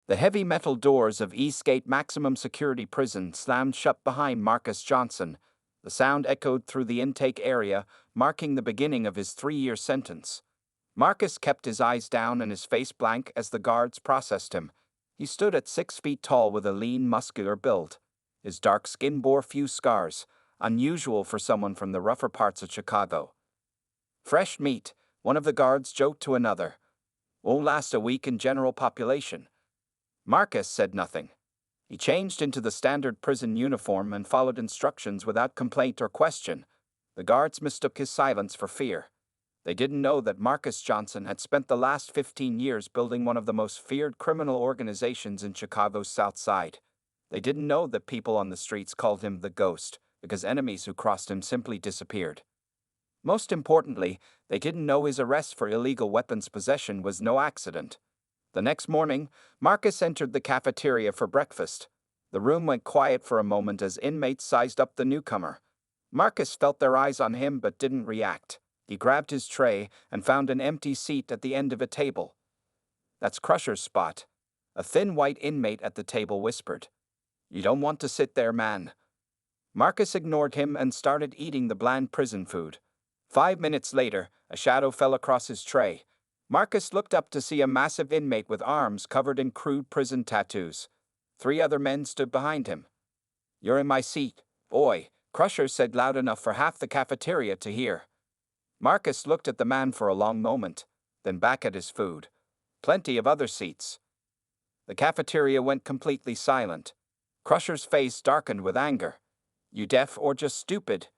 The heavy metal doors of Eastgate Maximum Security Prison slammed shut behind Marcus Johnson. The sound echoed through the intake area, marking the beginning of his 3-year sentence. Marcus kept his eyes down and his face blank as the guards processed him. He stood at 6 feet tall with a lean, muscular build. His dark skin bore few scars, unusual for someone from the rougher parts of Chicago. "Fresh meat," one of the guards joked to another. "Won't last a week in general population." Marcus said nothing. He changed into the standard prison uniform and followed instructions without complaint or question. The guards mistook his silence for fear. They didn't know that Marcus Johnson had spent the last 15 years building one of the most feared criminal organizations in Chicago's South Side. They didn't know that people on the streets called him the Ghost, because enemies who crossed him simply disappeared. Most importantly, they didn't know his arrest for illegal weapons possession was no accident. The next morning, Marcus entered the cafeteria for breakfast. The room went quiet for a moment as inmates sized up the newcomer. Marcus felt their eyes on him but didn't react. He grabbed his tray and found an empty seat at the end of a table. "That's Crusher's spot," a thin white inmate at the table whispered. "You don't want to sit there, man." Marcus ignored him and started eating the bland prison food. 5 minutes later, a shadow fell across his tray. Marcus looked up to see a massive inmate with arms covered in crude prison tattoos. 3 other men stood behind him. "You're in my seat, boy," Crusher said loud enough for half the cafeteria to hear. Marcus looked at the man for a long moment, then back at his food. Plenty of other seats. The cafeteria went completely silent. Crusher's face darkened with anger. "You deaf or just stupid?"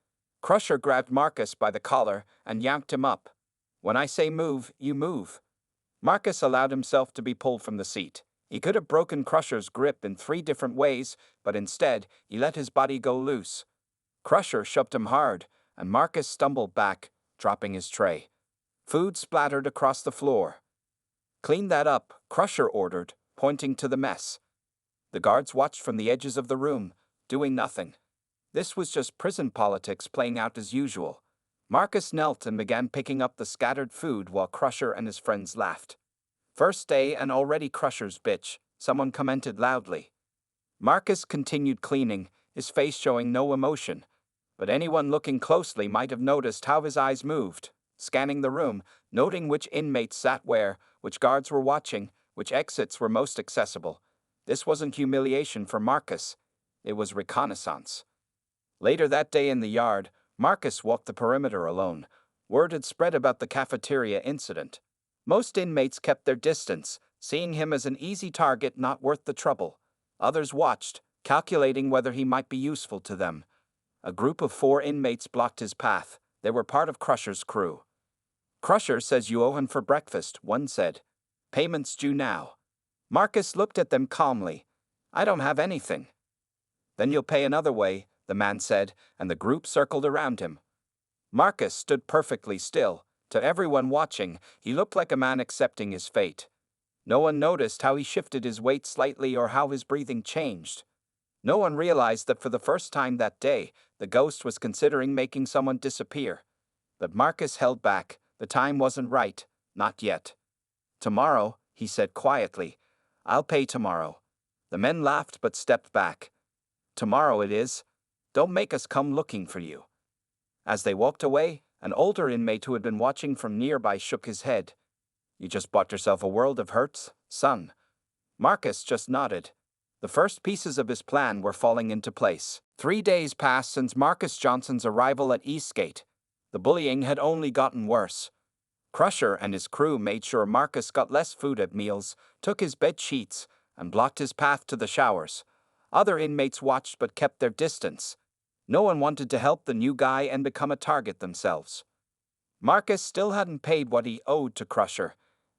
Crusher grabbed Marcus by the collar and yanked him up. "When I say move, you move." Marcus allowed himself to be pulled from the seat. He could have broken Crusher's grip in 3 different ways, but instead, he let his body go loose. Crusher shoved him hard, and Marcus stumbled back, dropping his tray. Food splattered across the floor. "Clean that up," Crusher ordered, pointing to the mess. The guards watched from the edges of the room, doing nothing. This was just prison politics playing out as usual. Marcus knelt and began picking up the scattered food while Crusher and his friends laughed. "First day and already Crusher's bitch," someone commented loudly. Marcus continued cleaning, his face showing no emotion. But anyone looking closely might have noticed how his eyes moved, scanning the room, noting which inmates sat where, which guards were watching, which exits were most accessible. This wasn't humiliation for Marcus. It was reconnaissance. Later that day in the yard, Marcus walked the perimeter alone. Word had spread about the cafeteria incident. Most inmates kept their distance, seeing him as an easy target not worth the trouble. Others watched, calculating whether he might be useful to them. A group of 4 inmates blocked his path. They were part of Crusher's crew. "Crusher says you owe him for breakfast," one said. "Payment's due now." Marcus looked at them calmly. "I don't have anything." "Then you'll pay another way," the man said, and the group circled around him. Marcus stood perfectly still. To everyone watching, he looked like a man accepting his fate. No one noticed how he shifted his weight slightly or how his breathing changed. No one realized that for the first time that day, the Ghost was considering making someone disappear. But Marcus held back. The time wasn't right. Not yet. "Tomorrow," he said quietly. "I'll pay tomorrow." The men laughed but stepped back. "Tomorrow it is. Don't make us come looking for you." As they walked away, an older inmate who had been watching from nearby shook his head. "You just bought yourself a world of hurts, son." Marcus just nodded. The first pieces of his plan were falling into place. 3 days passed since Marcus Johnson's arrival at Eastgate. The bullying had only gotten worse. Crusher and his crew made sure Marcus got less food at meals, took his bed sheets, and blocked his path to the showers. Other inmates watched but kept their distance. No one wanted to help the new guy and become a target themselves. Marcus still hadn't paid what he owed to Crusher.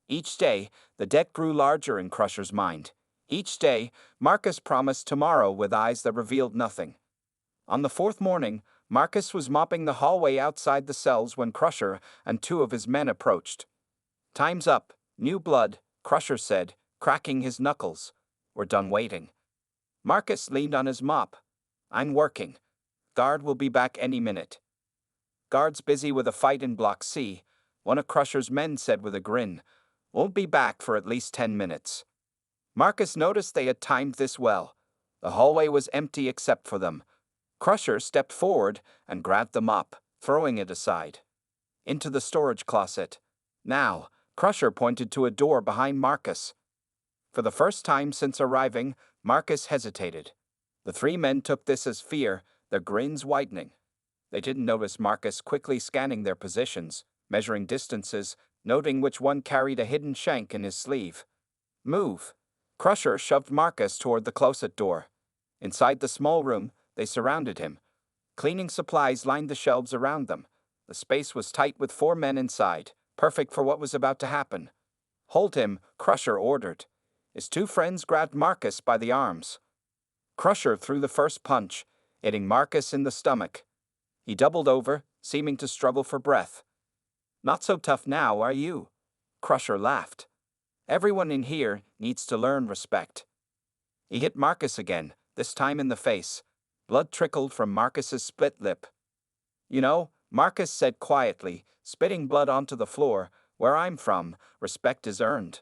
Each day, the debt grew larger in Crusher's mind. Each day, Marcus promised tomorrow with eyes that revealed nothing. On the 4th morning, Marcus was mopping the hallway outside the cells when Crusher and 2 of his men approached. "Time's up, new blood," Crusher said, cracking his knuckles. "We're done waiting." Marcus leaned on his mop. "I'm working. Guard will be back any minute." "Guard's busy with a fight in Block C," one of Crusher's men said with a grin. "Won't be back for at least 10 minutes. Marcus noticed they had timed this well. The hallway was empty except for them. Crusher stepped forward and grabbed the mop, throwing it aside. Into the storage closet. Now, Crusher pointed to a door behind Marcus. For the first time since arriving, Marcus hesitated. The three men took this as fear, their grins widening. They didn't notice Marcus quickly scanning their positions, measuring distances, noting which one carried a hidden shank in his sleeve. Move. Crusher shoved Marcus toward the closet door. Inside the small room, they surrounded him. Cleaning supplies lined the shelves around them. The space was tight with 4 men inside, perfect for what was about to happen. Hold him, Crusher ordered. His 2 friends grabbed Marcus by the arms. Crusher threw the first punch, hitting Marcus in the stomach. He doubled over, seeming to struggle for breath. Not so tough now, are you? Crusher laughed. Everyone in here needs to learn respect. He hit Marcus again, this time in the face. Blood trickled from Marcus's split lip. You know, Marcus said quietly, spitting blood onto the floor, where I'm from, respect is earned.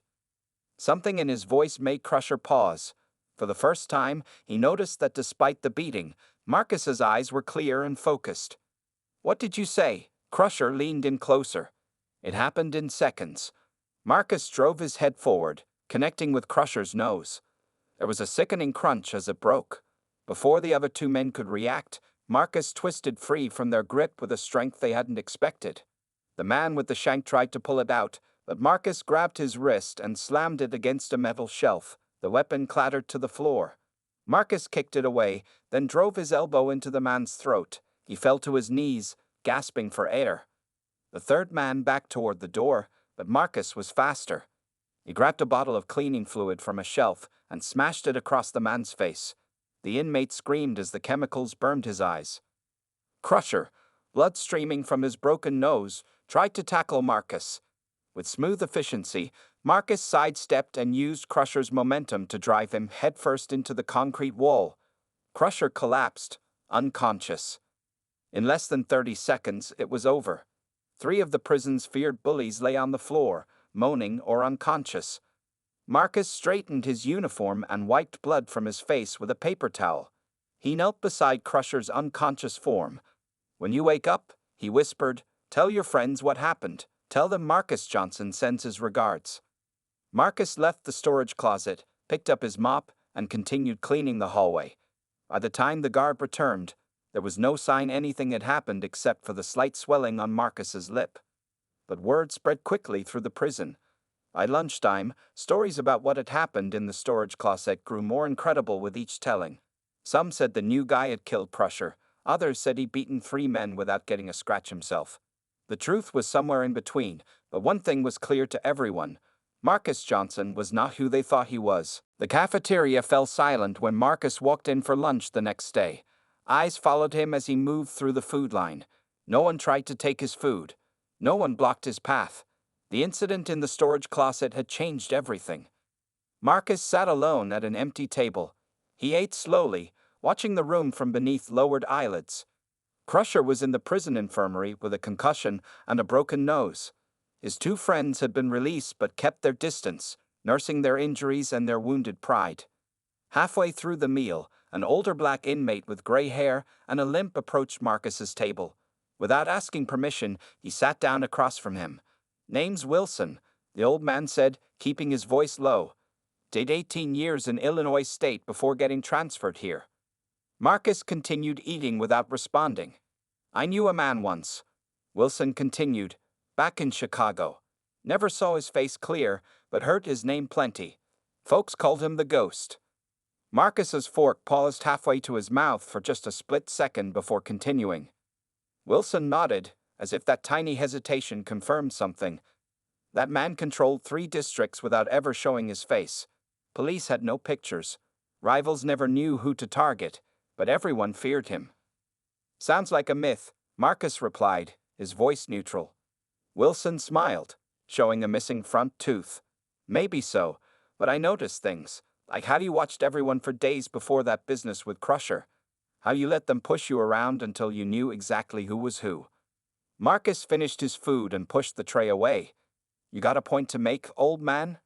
Something in his voice made Crusher pause. For the first time, he noticed that despite the beating, Marcus's eyes were clear and focused. What did you say? Crusher leaned in closer. It happened in seconds. Marcus drove his head forward, connecting with Crusher's nose. There was a sickening crunch as it broke. Before the other 2 men could react, Marcus twisted free from their grip with a strength they hadn't expected. The man with the shank tried to pull it out, but Marcus grabbed his wrist and slammed it against a metal shelf. The weapon clattered to the floor. Marcus kicked it away, then drove his elbow into the man's throat. He fell to his knees, gasping for air. The third man backed toward the door, but Marcus was faster. He grabbed a bottle of cleaning fluid from a shelf and smashed it across the man's face. The inmate screamed as the chemicals burned his eyes. Crusher, blood streaming from his broken nose, tried to tackle Marcus. With smooth efficiency, Marcus sidestepped and used Crusher's momentum to drive him headfirst into the concrete wall. Crusher collapsed, unconscious. In less than 30 seconds, it was over. 3 of the prison's feared bullies lay on the floor, moaning or unconscious. Marcus straightened his uniform and wiped blood from his face with a paper towel. He knelt beside Crusher's unconscious form. When you wake up, he whispered, tell your friends what happened. Tell them Marcus Johnson sends his regards. Marcus left the storage closet, picked up his mop, and continued cleaning the hallway. By the time the guard returned, there was no sign anything had happened except for the slight swelling on Marcus's lip. But word spread quickly through the prison. By lunchtime, stories about what had happened in the storage closet grew more incredible with each telling. Some said the new guy had killed Crusher. Others said he'd beaten 3 men without getting a scratch himself. The truth was somewhere in between, but one thing was clear to everyone. Marcus Johnson was not who they thought he was. The cafeteria fell silent when Marcus walked in for lunch the next day. Eyes followed him as he moved through the food line. No one tried to take his food. No one blocked his path. The incident in the storage closet had changed everything. Marcus sat alone at an empty table. He ate slowly, watching the room from beneath lowered eyelids. Crusher was in the prison infirmary with a concussion and a broken nose. His 2 friends had been released but kept their distance, nursing their injuries and their wounded pride. Halfway through the meal, an older black inmate with gray hair and a limp approached Marcus's table. Without asking permission, he sat down across from him. Name's Wilson, the old man said, keeping his voice low. Did 18 years in Illinois State before getting transferred here. Marcus continued eating without responding. I knew a man once. Wilson continued, back in Chicago. Never saw his face clear, but heard his name plenty. Folks called him the Ghost. Marcus's fork paused halfway to his mouth for just a split second before continuing. Wilson nodded, as if that tiny hesitation confirmed something. That man controlled 3 districts without ever showing his face. Police had no pictures. Rivals never knew who to target, but everyone feared him. Sounds like a myth, Marcus replied, his voice neutral. Wilson smiled, showing a missing front tooth. Maybe so, but I noticed things, like how you watched everyone for days before that business with Crusher. How you let them push you around until you knew exactly who was who. Marcus finished his food and pushed the tray away. You got a point to make, old man?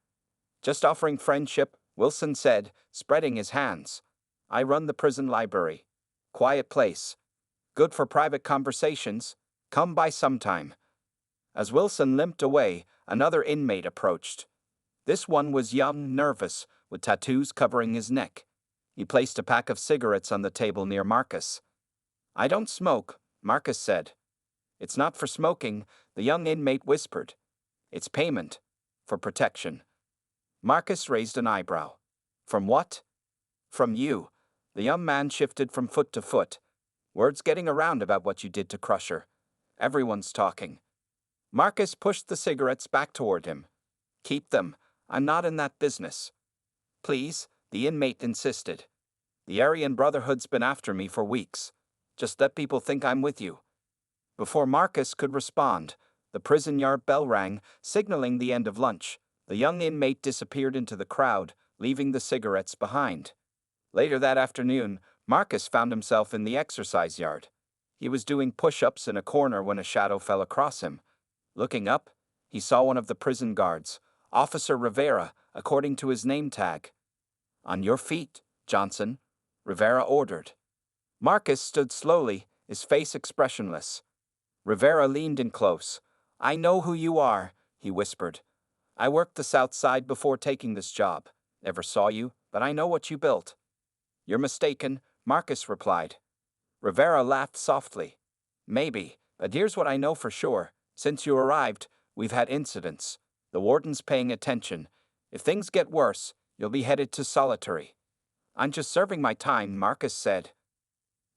Just offering friendship, Wilson said, spreading his hands. I run the prison library. Quiet place. Good for private conversations. Come by sometime. As Wilson limped away, another inmate approached. This one was young, nervous, with tattoos covering his neck. He placed a pack of cigarettes on the table near Marcus. I don't smoke, Marcus said. It's not for smoking, the young inmate whispered. It's payment. For protection. Marcus raised an eyebrow. From what? From you. The young man shifted from foot to foot. Word's getting around about what you did to Crusher. Everyone's talking. Marcus pushed the cigarettes back toward him. Keep them. I'm not in that business. Please, the inmate insisted. The Aryan Brotherhood's been after me for weeks. Just let people think I'm with you. Before Marcus could respond, the prison yard bell rang, signaling the end of lunch. The young inmate disappeared into the crowd, leaving the cigarettes behind. Later that afternoon, Marcus found himself in the exercise yard. He was doing push-ups in a corner when a shadow fell across him. Looking up, he saw one of the prison guards, Officer Rivera, according to his name tag. On your feet, Johnson, Rivera ordered. Marcus stood slowly, his face expressionless. Rivera leaned in close. I know who you are, he whispered. I worked the South Side before taking this job. Never saw you, but I know what you built. You're mistaken, Marcus replied. Rivera laughed softly. Maybe, but here's what I know for sure. Since you arrived, we've had incidents. The warden's paying attention. If things get worse, you'll be headed to solitary. I'm just serving my time, Marcus said.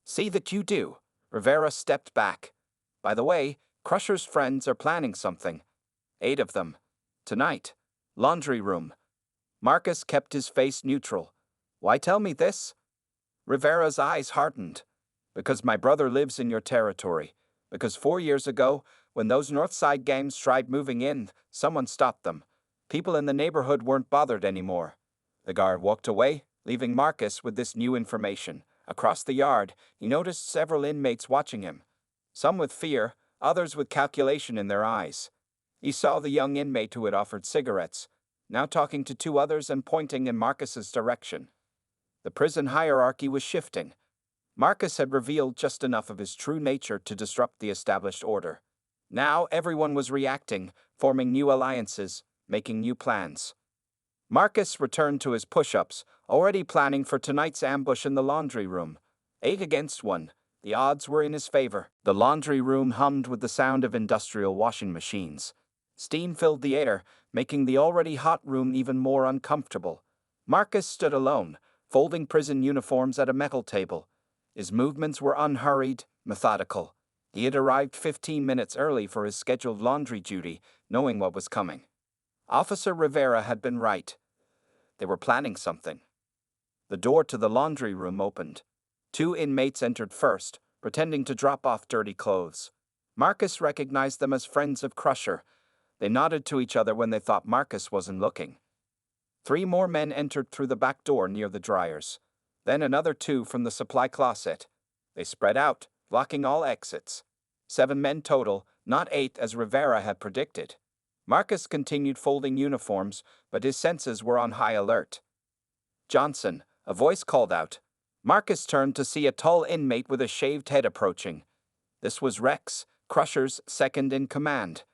See that you do. Rivera stepped back. By the way, Crusher's friends are planning something. 8 of them. Tonight. Laundry room. Marcus kept his face neutral. Why tell me this? Rivera's eyes hardened. Because my brother lives in your territory. Because 4 years ago, when those Northside gangs tried moving in, someone stopped them. People in the neighborhood weren't bothered anymore. The guard walked away, leaving Marcus with this new information. Across the yard, he noticed several inmates watching him. Some with fear, others with calculation in their eyes. He saw the young inmate who had offered cigarettes, now talking to 2 others and pointing in Marcus's direction. The prison hierarchy was shifting. Marcus had revealed just enough of his true nature to disrupt the established order. Now everyone was reacting, forming new alliances, making new plans. Marcus returned to his push-ups, already planning for tonight's ambush in the laundry room. 8 against 1. The odds were in his favor. The laundry room hummed with the sound of industrial washing machines. Steam filled the air, making the already hot room even more uncomfortable. Marcus stood alone, folding prison uniforms at a metal table. His movements were unhurried, methodical. He had arrived 15 minutes early for his scheduled laundry duty, knowing what was coming. Officer Rivera had been right. They were planning something. The door to the laundry room opened. 2 inmates entered first, pretending to drop off dirty clothes. Marcus recognized them as friends of Crusher. They nodded to each other when they thought Marcus wasn't looking. 3 more men entered through the back door near the dryers. Then another 2 from the supply closet. They spread out, blocking all exits. 7 men total, not 8 as Rivera had predicted. Marcus continued folding uniforms, but his senses were on high alert. Johnson, a voice called out. Marcus turned to see a tall inmate with a shaved head approaching. This was Rex, Crusher's second in command.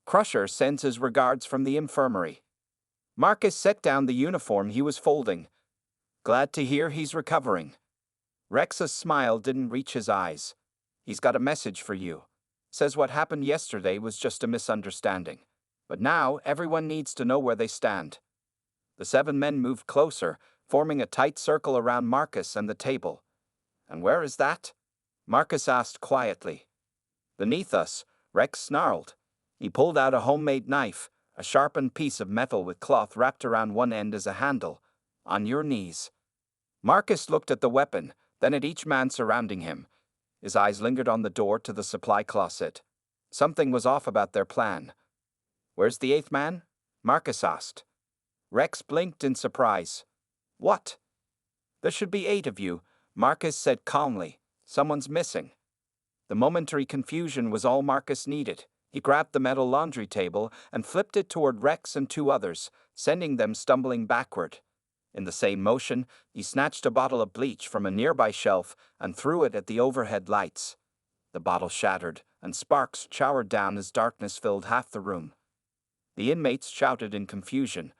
Crusher sends his regards from the infirmary. Marcus set down the uniform he was folding. Glad to hear he's recovering. Rex's smile didn't reach his eyes. He's got a message for you. Says what happened yesterday was just a misunderstanding. But now everyone needs to know where they stand. The 7 men moved closer, forming a tight circle around Marcus and the table. And where is that? Marcus asked quietly. Beneath us, Rex snarled. He pulled out a homemade knife, a sharpened piece of metal with cloth wrapped around one end as a handle. On your knees. Marcus looked at the weapon, then at each man surrounding him. His eyes lingered on the door to the supply closet. Something was off about their plan. Where's the 8th man? Marcus asked. Rex blinked in surprise. What? There should be 8 of you, Marcus said calmly. Someone's missing. The momentary confusion was all Marcus needed. He grabbed the metal laundry table and flipped it toward Rex and 2 others, sending them stumbling backward. In the same motion, he snatched a bottle of bleach from a nearby shelf and threw it at the overhead lights. The bottle shattered, and sparks showered down as darkness filled half the room. The inmates shouted in confusion.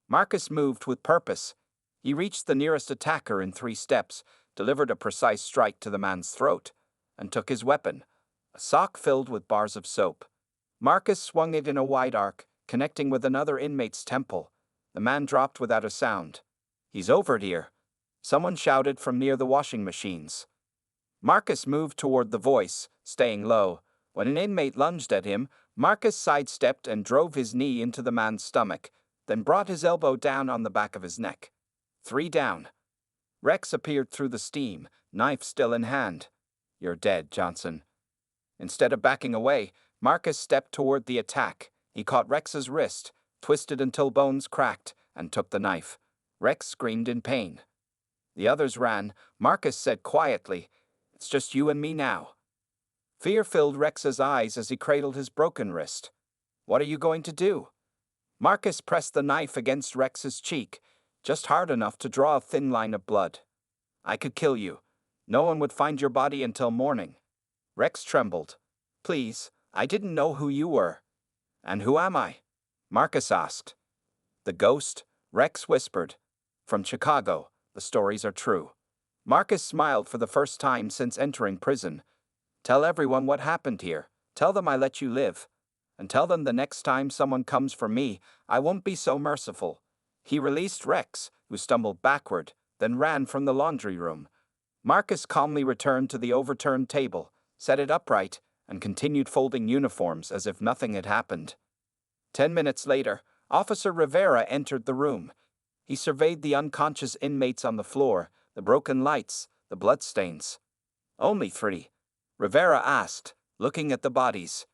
Marcus moved with purpose. He reached the nearest attacker in 3 steps, delivered a precise strike to the man's throat, and took his weapon, a sock filled with bars of soap. Marcus swung it in a wide arc, connecting with another inmate's temple. The man dropped without a sound. "He's over here," someone shouted from near the washing machines. Marcus moved toward the voice, staying low. When an inmate lunged at him, Marcus sidestepped and drove his knee into the man's stomach, then brought his elbow down on the back of his neck. 3 down. Rex appeared through the steam, knife still in hand. "You're dead, Johnson." Instead of backing away, Marcus stepped toward the attack. He caught Rex's wrist, twisted until bones cracked, and took the knife. Rex screamed in pain. The others ran. Marcus said quietly, "It's just you and me now." Fear filled Rex's eyes as he cradled his broken wrist. "What are you going to do?" Marcus pressed the knife against Rex's cheek, just hard enough to draw a thin line of blood. "I could kill you. No one would find your body until morning." Rex trembled. "Please, I didn't know who you were." "And who am I?" Marcus asked. "The ghost," Rex whispered. "From Chicago. The stories are true." Marcus smiled for the first time since entering prison. "Tell everyone what happened here. Tell them I let you live. And tell them the next time someone comes for me, I won't be so merciful." He released Rex, who stumbled backward, then ran from the laundry room. Marcus calmly returned to the overturned table, set it upright, and continued folding uniforms as if nothing had happened. 10 minutes later, Officer Rivera entered the room. He surveyed the unconscious inmates on the floor, the broken lights, the bloodstains. "Only 3?" Rivera asked, looking at the bodies.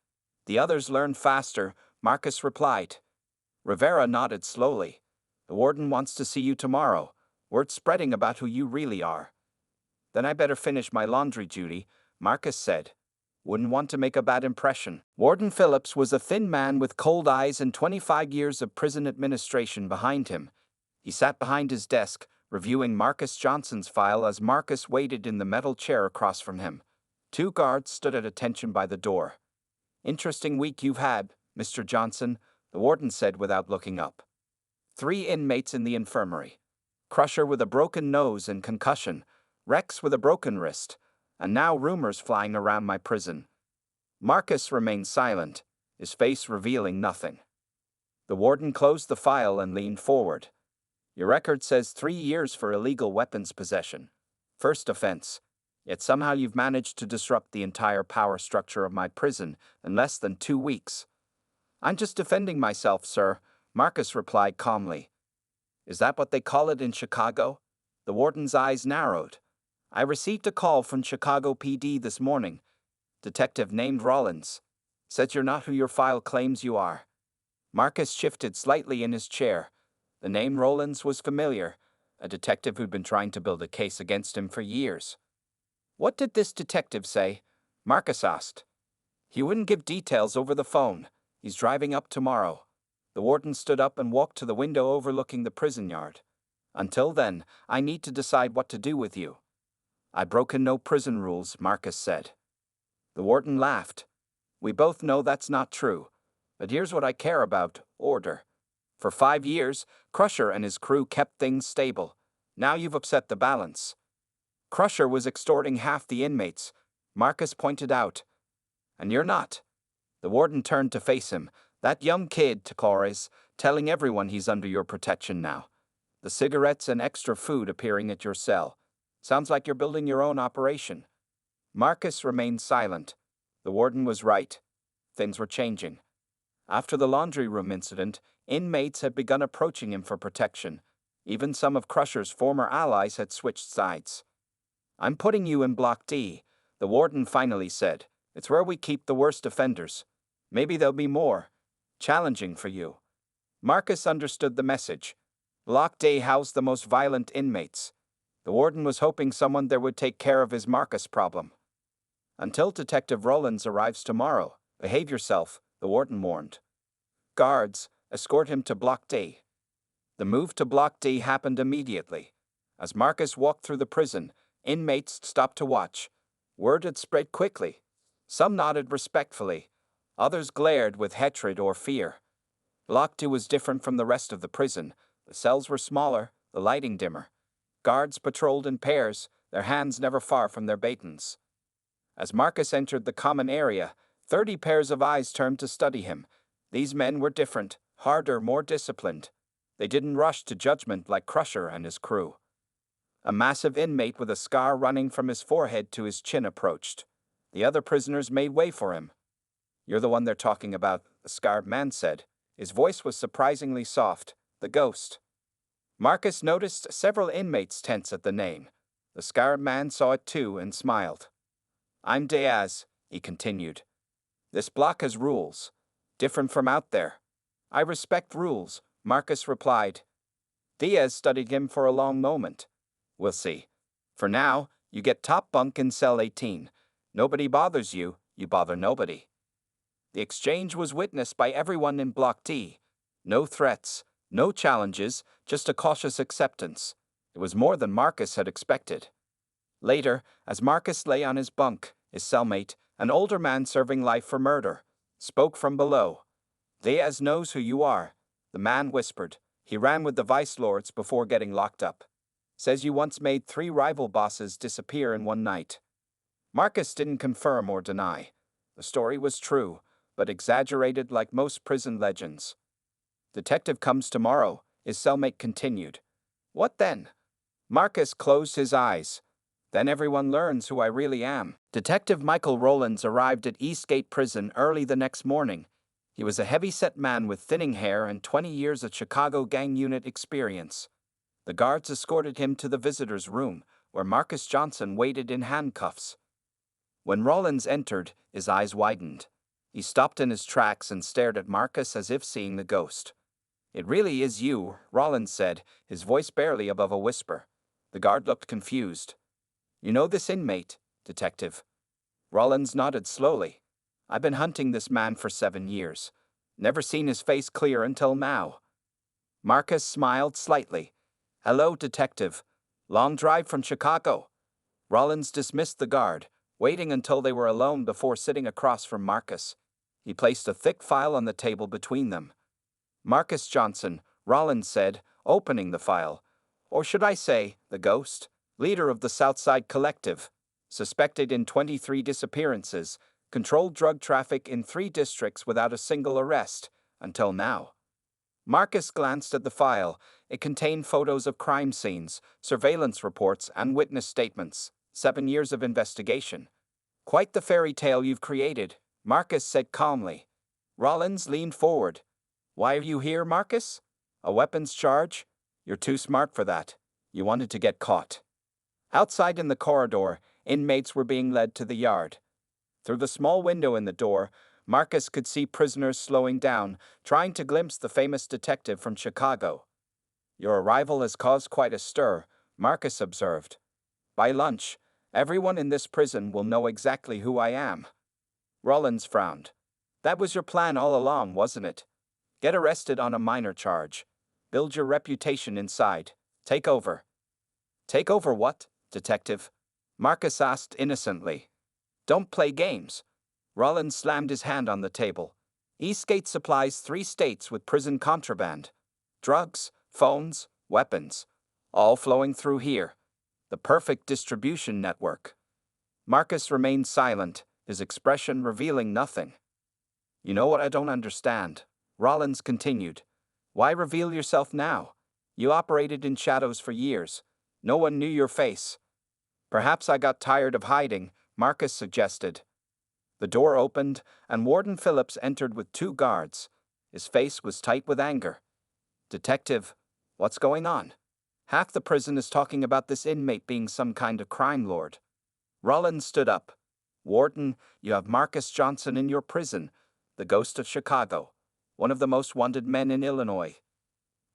"The others learned faster," Marcus replied. Rivera nodded slowly. "The warden wants to see you tomorrow. Word's spreading about who you really are." "Then I better finish my laundry duty," Marcus said. "Wouldn't want to make a bad impression." Warden Phillips was a thin man with cold eyes and 25 years of prison administration behind him. He sat behind his desk, reviewing Marcus Johnson's file as Marcus waited in the metal chair across from him. 2 guards stood at attention by the door. "Interesting week you've had, Mr. Johnson," the warden said without looking up. 3 inmates in the infirmary. Crusher with a broken nose and concussion, Rex with a broken wrist, and now rumors flying around my prison. Marcus remained silent, his face revealing nothing. The warden closed the file and leaned forward. "Your record says 3 years for illegal weapons possession. First offense. Yet somehow you've managed to disrupt the entire power structure of my prison in less than 2 weeks." "I'm just defending myself, sir," Marcus replied calmly. "Is that what they call it in Chicago?" The warden's eyes narrowed. "I received a call from Chicago PD this morning. Detective named Rollins. Says you're not who your file claims you are." Marcus shifted slightly in his chair. The name Rollins was familiar, a detective who'd been trying to build a case against him for years. "What did this detective say?" Marcus asked. "He wouldn't give details over the phone. He's driving up tomorrow." The warden stood up and walked to the window overlooking the prison yard. "Until then, I need to decide what to do with you." "I've broken no prison rules," Marcus said. The warden laughed. "We both know that's not true. But here's what I care about: order. For 5 years, Crusher and his crew kept things stable. Now you've upset the balance." "Crusher was extorting half the inmates," Marcus pointed out. "And you're not." The warden turned to face him. "That young kid, Tacores, telling everyone he's under your protection now. The cigarettes and extra food appearing at your cell. Sounds like you're building your own operation." Marcus remained silent. The warden was right. Things were changing. After the laundry room incident, inmates had begun approaching him for protection. Even some of Crusher's former allies had switched sides. "I'm putting you in Block D," the warden finally said. "It's where we keep the worst offenders. Maybe there'll be more. Challenging for you." Marcus understood the message. Block D housed the most violent inmates. The warden was hoping someone there would take care of his Marcus problem. "Until Detective Rollins arrives tomorrow, behave yourself," the warden warned. "Guards, escort him to Block D." The move to Block D happened immediately. As Marcus walked through the prison, inmates stopped to watch. Word had spread quickly. Some nodded respectfully. Others glared with hatred or fear. Block 2 was different from the rest of the prison. The cells were smaller, the lighting dimmer. Guards patrolled in pairs, their hands never far from their batons. As Marcus entered the common area, 30 pairs of eyes turned to study him. These men were different, harder, more disciplined. They didn't rush to judgment like Crusher and his crew. A massive inmate with a scar running from his forehead to his chin approached. The other prisoners made way for him. "You're the one they're talking about," the scarred man said. His voice was surprisingly soft. "The ghost." Marcus noticed several inmates tense at the name. The scarred man saw it too and smiled. "I'm Diaz," he continued. "This block has rules, different from out there." "I respect rules," Marcus replied. Diaz studied him for a long moment. "We'll see. For now, you get top bunk in cell 18. Nobody bothers you, you bother nobody." The exchange was witnessed by everyone in Block D. No threats, no challenges, just a cautious acceptance. It was more than Marcus had expected. Later, as Marcus lay on his bunk, his cellmate, an older man serving life for murder, spoke from below. "Diaz knows who you are," the man whispered. "He ran with the vice lords before getting locked up. Says you once made 3 rival bosses disappear in one night." Marcus didn't confirm or deny. The story was true, but exaggerated like most prison legends. "Detective comes tomorrow," his cellmate continued. "What then?" Marcus closed his eyes. "Then everyone learns who I really am." Detective Michael Rowlands arrived at Eastgate Prison early the next morning. He was a heavy-set man with thinning hair and 20 years of Chicago gang unit experience. The guards escorted him to the visitor's room, where Marcus Johnson waited in handcuffs. When Rowlands entered, his eyes widened. He stopped in his tracks and stared at Marcus as if seeing the ghost. "It really is you," Rowlands said, his voice barely above a whisper. The guard looked confused. "You know this inmate, Detective?" Rowlands nodded slowly. "I've been hunting this man for 7 years. Never seen his face clear until now." Marcus smiled slightly. "Hello, Detective. Long drive from Chicago." Rowlands dismissed the guard, waiting until they were alone before sitting across from Marcus. He placed a thick file on the table between them. "Marcus Johnson," Rowlands said, opening the file. "Or should I say, the ghost? Leader of the Southside Collective. Suspected in 23 disappearances. Controlled drug traffic in 3 districts without a single arrest. Until now." Marcus glanced at the file. It contained photos of crime scenes, surveillance reports, and witness statements. 7 years of investigation. "Quite the fairy tale you've created," Marcus said calmly. Rowlands leaned forward. "Why are you here, Marcus? A weapons charge? You're too smart for that. You wanted to get caught." Outside in the corridor, inmates were being led to the yard. Through the small window in the door, Marcus could see prisoners slowing down, trying to glimpse the famous detective from Chicago. "Your arrival has caused quite a stir," Marcus observed. "By lunch, everyone in this prison will know exactly who I am." Rowlands frowned. "That was your plan all along, wasn't it? Get arrested on a minor charge. Build your reputation inside. Take over." "Take over what, Detective?" Marcus asked innocently. "Don't play games." Rowlands slammed his hand on the table. "Eastgate supplies 3 states with prison contraband. Drugs, phones, weapons. All flowing through here. The perfect distribution network." Marcus remained silent, his expression revealing nothing. "You know what I don't understand?" Rowlands continued. "Why reveal yourself now? You operated in shadows for years. No one knew your face." "Perhaps I got tired of hiding," Marcus suggested. The door opened, and Warden Phillips entered with 2 guards. His face was tight with anger. "Detective, what's going on? Half the prison is talking about this inmate being some kind of crime lord." Rowlands stood up. "Warden, you have Marcus Johnson in your prison, the ghost of Chicago, one of the most wanted men in Illinois."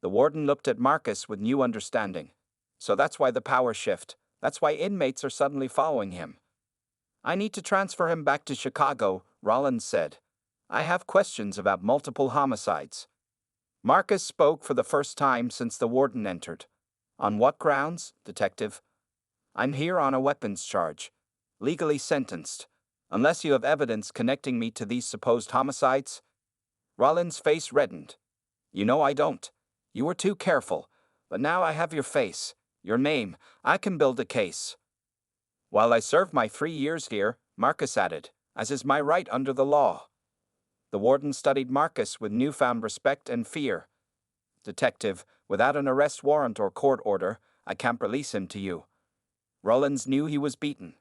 The warden looked at Marcus with new understanding. "So that's why the power shift. That's why inmates are suddenly following him." "I need to transfer him back to Chicago," Rowlands said. "I have questions about multiple homicides." Marcus spoke for the first time since the warden entered. On what grounds, detective? I'm here on a weapons charge. Legally sentenced. Unless you have evidence connecting me to these supposed homicides? Rollins' face reddened. You know I don't. You were too careful. But now I have your face, your name. I can build a case. While I serve my 3 years here, Marcus added, as is my right under the law. The warden studied Marcus with newfound respect and fear. Detective, without an arrest warrant or court order, I can't release him to you. Rollins knew he was beaten.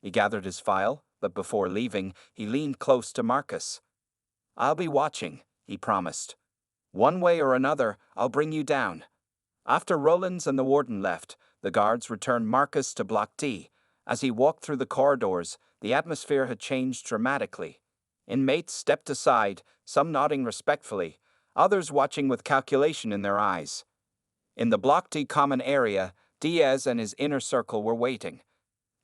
He gathered his file, but before leaving, he leaned close to Marcus. I'll be watching, he promised. One way or another, I'll bring you down. After Rollins and the warden left, the guards returned Marcus to Block D. As he walked through the corridors, the atmosphere had changed dramatically. Inmates stepped aside, some nodding respectfully, others watching with calculation in their eyes. In the Block D common area, Diaz and his inner circle were waiting.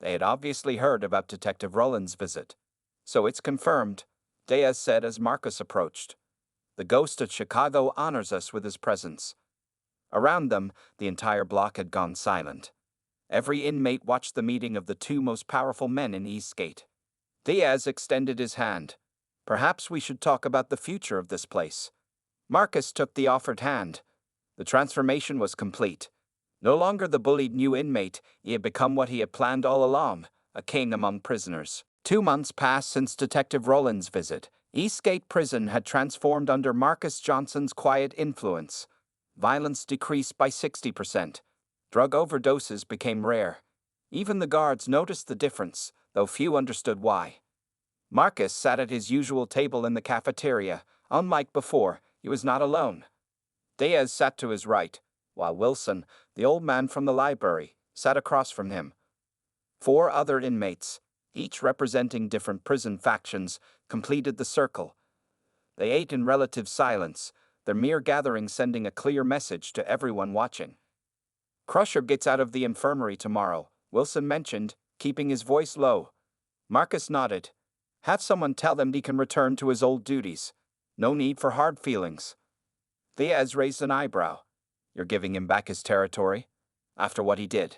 They had obviously heard about Detective Rollins' visit. So it's confirmed, Diaz said as Marcus approached. The ghost of Chicago honors us with his presence. Around them, the entire block had gone silent. Every inmate watched the meeting of the two most powerful men in Eastgate. Diaz extended his hand. Perhaps we should talk about the future of this place. Marcus took the offered hand. The transformation was complete. No longer the bullied new inmate, he had become what he had planned all along, a king among prisoners. 2 months passed since Detective Rollins' visit. Eastgate Prison had transformed under Marcus Johnson's quiet influence. Violence decreased by 60%. Drug overdoses became rare. Even the guards noticed the difference, though few understood why. Marcus sat at his usual table in the cafeteria. Unlike before, he was not alone. Diaz sat to his right, while Wilson, the old man from the library, sat across from him. 4 other inmates, each representing different prison factions, completed the circle. They ate in relative silence, their mere gathering sending a clear message to everyone watching. Crusher gets out of the infirmary tomorrow, Wilson mentioned, keeping his voice low. Marcus nodded. Have someone tell them he can return to his old duties. No need for hard feelings. Diaz raised an eyebrow. You're giving him back his territory? After what he did?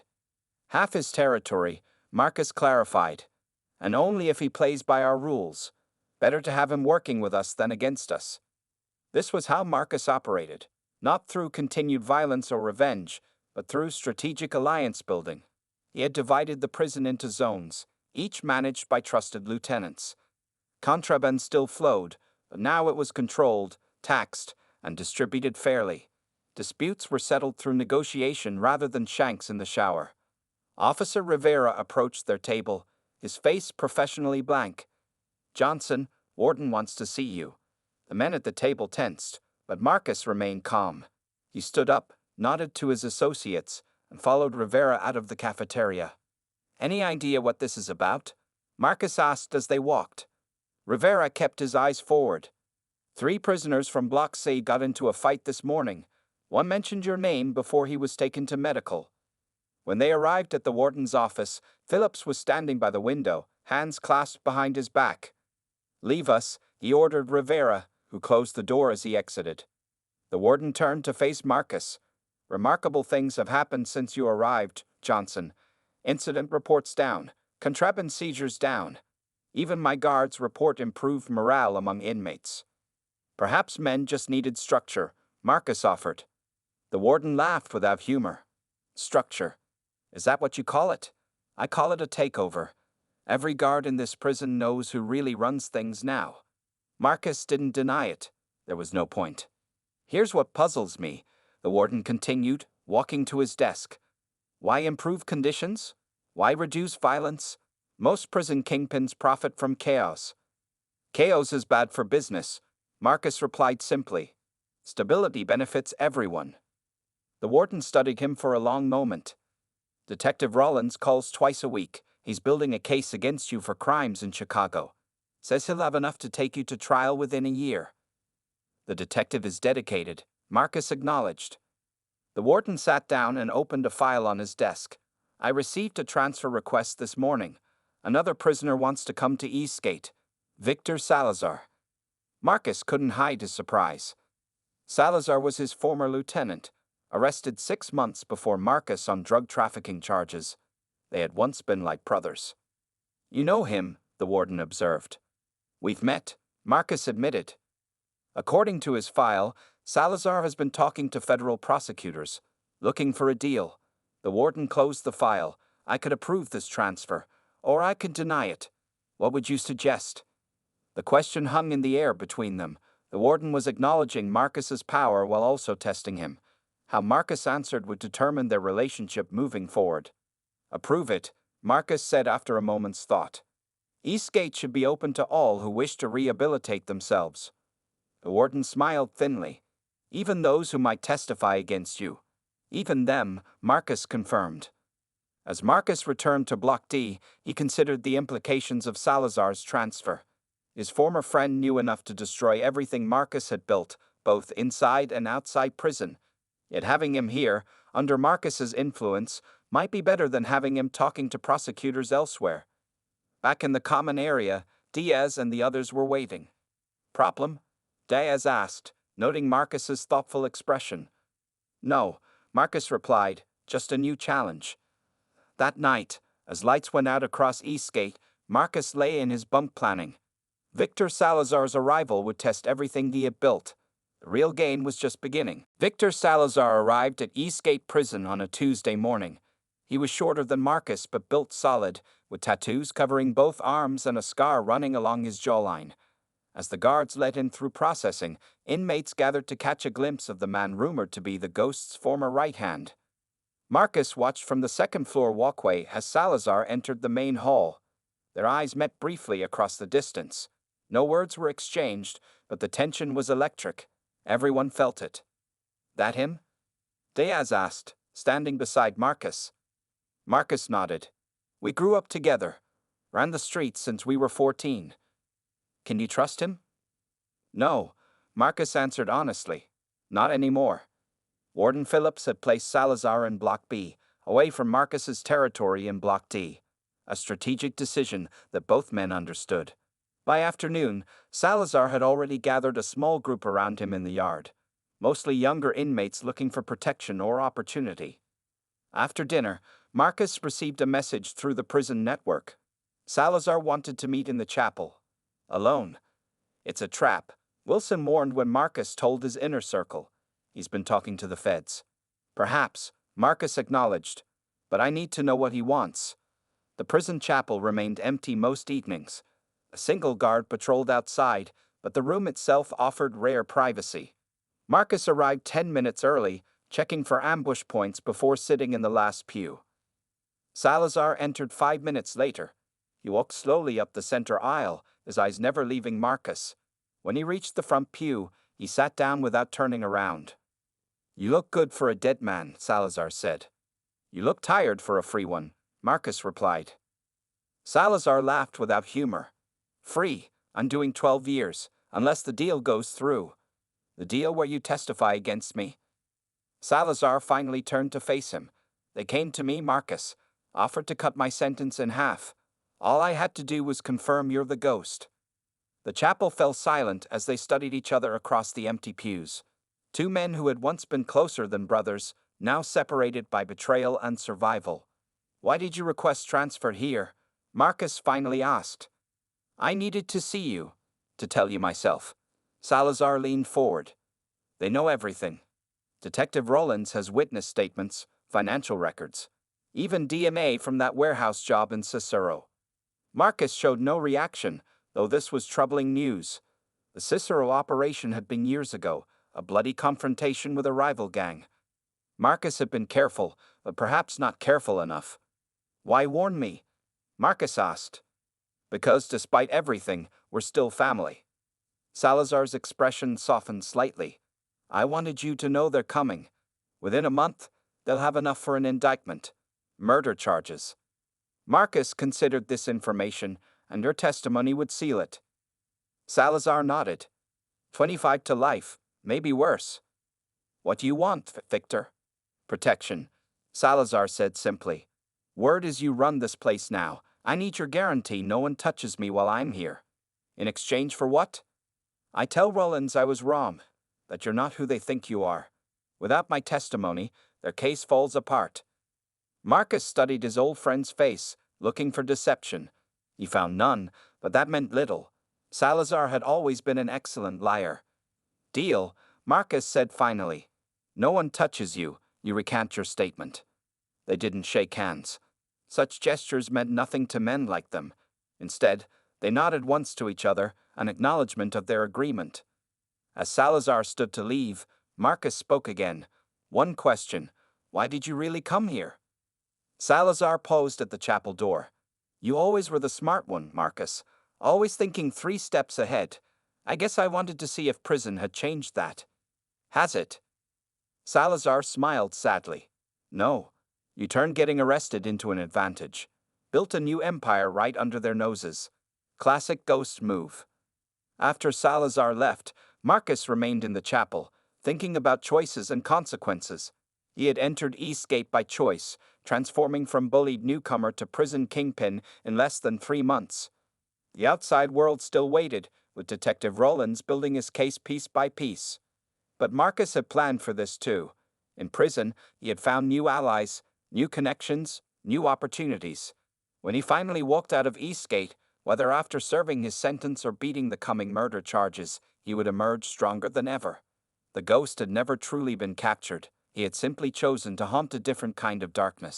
Half his territory, Marcus clarified. And only if he plays by our rules. Better to have him working with us than against us. This was how Marcus operated, not through continued violence or revenge, but through strategic alliance building. He had divided the prison into zones, each managed by trusted lieutenants. Contraband still flowed, but now it was controlled, taxed, and distributed fairly. Disputes were settled through negotiation rather than shanks in the shower. Officer Rivera approached their table, his face professionally blank. Johnson, warden wants to see you. The men at the table tensed, but Marcus remained calm. He stood up, nodded to his associates, and followed Rivera out of the cafeteria. Any idea what this is about? Marcus asked as they walked. Rivera kept his eyes forward. 3 prisoners from Block C got into a fight this morning. One mentioned your name before he was taken to medical. When they arrived at the warden's office, Phillips was standing by the window, hands clasped behind his back. Leave us, he ordered Rivera, who closed the door as he exited. The warden turned to face Marcus. Remarkable things have happened since you arrived, Johnson. Incident reports down. Contraband seizures down. Even my guards report improved morale among inmates. Perhaps men just needed structure, Marcus offered. The warden laughed without humor. Structure. Is that what you call it? I call it a takeover. Every guard in this prison knows who really runs things now. Marcus didn't deny it. There was no point. Here's what puzzles me, the warden continued, walking to his desk. Why improve conditions? Why reduce violence? Most prison kingpins profit from chaos. Chaos is bad for business, Marcus replied simply. Stability benefits everyone. The warden studied him for a long moment. Detective Rollins calls twice a week. He's building a case against you for crimes in Chicago. Says he'll have enough to take you to trial within a year. The detective is dedicated, Marcus acknowledged. The warden sat down and opened a file on his desk. I received a transfer request this morning. Another prisoner wants to come to Eastgate. Victor Salazar. Marcus couldn't hide his surprise. Salazar was his former lieutenant, arrested 6 months before Marcus on drug trafficking charges. They had once been like brothers. You know him, the warden observed. We've met, Marcus admitted. According to his file, Salazar has been talking to federal prosecutors, looking for a deal. The warden closed the file. I could approve this transfer, or I could deny it. What would you suggest? The question hung in the air between them. The warden was acknowledging Marcus's power while also testing him. How Marcus answered would determine their relationship moving forward. Approve it, Marcus said after a moment's thought. Eastgate should be open to all who wish to rehabilitate themselves. The warden smiled thinly. Even those who might testify against you. Even them, Marcus confirmed. As Marcus returned to Block D, he considered the implications of Salazar's transfer. His former friend knew enough to destroy everything Marcus had built, both inside and outside prison. Yet having him here, under Marcus's influence, might be better than having him talking to prosecutors elsewhere. Back in the common area, Diaz and the others were waiting. Problem? Diaz asked, noting Marcus's thoughtful expression. No, Marcus replied, just a new challenge. That night, as lights went out across Eastgate, Marcus lay in his bunk planning. Victor Salazar's arrival would test everything he had built. The real game was just beginning. Victor Salazar arrived at Eastgate Prison on a Tuesday morning. He was shorter than Marcus but built solid, with tattoos covering both arms and a scar running along his jawline. As the guards led him through processing, inmates gathered to catch a glimpse of the man rumored to be the ghost's former right hand. Marcus watched from the second-floor walkway as Salazar entered the main hall. Their eyes met briefly across the distance. No words were exchanged, but the tension was electric. Everyone felt it. That him? Diaz asked, standing beside Marcus. Marcus nodded. We grew up together. Ran the streets since we were 14. Can you trust him? No, Marcus answered honestly. Not anymore. Warden Phillips had placed Salazar in Block B, away from Marcus's territory in Block D. A strategic decision that both men understood. By afternoon, Salazar had already gathered a small group around him in the yard, mostly younger inmates looking for protection or opportunity. After dinner, Marcus received a message through the prison network. Salazar wanted to meet in the chapel. Alone. It's a trap, Wilson warned when Marcus told his inner circle. He's been talking to the feds. Perhaps, Marcus acknowledged, but I need to know what he wants. The prison chapel remained empty most evenings. A single guard patrolled outside, but the room itself offered rare privacy. Marcus arrived 10 minutes early, checking for ambush points before sitting in the last pew. Salazar entered 5 minutes later. He walked slowly up the center aisle, his eyes never leaving Marcus. When he reached the front pew, he sat down without turning around. You look good for a dead man, Salazar said. You look tired for a free one, Marcus replied. Salazar laughed without humor. Free, I'm doing 12 years, unless the deal goes through. The deal where you testify against me. Salazar finally turned to face him. They came to me, Marcus, offered to cut my sentence in half. All I had to do was confirm you're the ghost. The chapel fell silent as they studied each other across the empty pews. Two men who had once been closer than brothers, now separated by betrayal and survival. Why did you request transfer here? Marcus finally asked. I needed to see you, to tell you myself. Salazar leaned forward. They know everything. Detective Rollins has witness statements, financial records, even DNA from that warehouse job in Cicero. Marcus showed no reaction, though this was troubling news. The Cicero operation had been years ago, a bloody confrontation with a rival gang. Marcus had been careful, but perhaps not careful enough. Why warn me? Marcus asked. Because despite everything, we're still family. Salazar's expression softened slightly. I wanted you to know they're coming. Within a month, they'll have enough for an indictment. Murder charges. Marcus considered this information, and her testimony would seal it. Salazar nodded. 25 to life, maybe worse. What do you want, Victor? Protection, Salazar said simply. Word is you run this place now. I need your guarantee no one touches me while I'm here. In exchange for what? I tell Rollins I was wrong, that you're not who they think you are. Without my testimony, their case falls apart. Marcus studied his old friend's face, looking for deception. He found none, but that meant little. Salazar had always been an excellent liar. Deal, Marcus said finally. No one touches you, you recant your statement. They didn't shake hands. Such gestures meant nothing to men like them. Instead, they nodded once to each other, an acknowledgement of their agreement. As Salazar stood to leave, Marcus spoke again. One question: why did you really come here? Salazar paused at the chapel door. You always were the smart one, Marcus. Always thinking 3 steps ahead. I guess I wanted to see if prison had changed that. Has it? Salazar smiled sadly. No. You turned getting arrested into an advantage. Built a new empire right under their noses. Classic ghost move. After Salazar left, Marcus remained in the chapel, thinking about choices and consequences. He had entered Eastgate by choice, transforming from bullied newcomer to prison kingpin in less than 3 months. The outside world still waited, with Detective Rollins building his case piece by piece. But Marcus had planned for this too. In prison, he had found new allies, new connections, new opportunities. When he finally walked out of Eastgate, whether after serving his sentence or beating the coming murder charges, he would emerge stronger than ever. The ghost had never truly been captured. He had simply chosen to haunt a different kind of darkness.